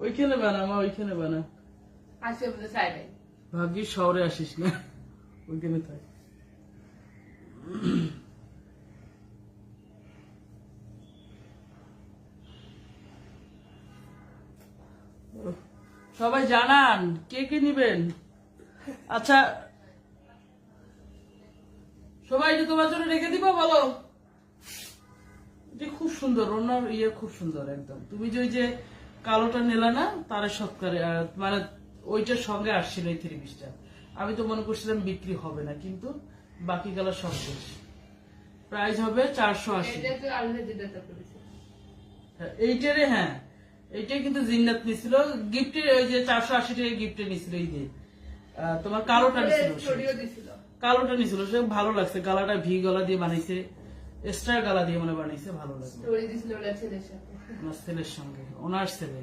ওইখানে বানা মা, ওইখানে বানা। আসে বলে চাই নাই। ভাগ্যিস শহরে আসিস না, ওইখানে থাক। সবাই জানান কে কে নিবেন। আচ্ছা সবাই এটা তোমার জন্য রেখে দিব, বলো। এটা খুব সুন্দর, ওনার ইয়ে খুব সুন্দর একদম। তুমি যে ওই যে কালোটা নিলা না, তার সৎকারে মানে ওইটার সঙ্গে আসছিল এই 3 পিসটা। আমি তো মনে করছিলাম বিক্রি হবে না, কিন্তু বাকি কালার সব শেষ। প্রাইস হবে 480। এটা তো আল্লাহ দিদাতা করেছে। এইটারে হ্যাঁ, এইটাই কিন্তু জিন্নাত নিছিল গিফটে, ওই যে 480 টাকা গিফটে নিছিল। এই যে তোমার কালোটা নিছিল, স্টোরিও দিছিল। কালোটা নিছিল, সে ভালো লাগছে। গালাটা ভি গলা দিয়ে বানাইছে, স্টার গালা দিয়ে মানে বানাইছে, ভালো লাগছে। স্টোরি দিছিল ওর ছেলের সাথে। ওনার ছেলের সঙ্গে, ওনার ছেলে।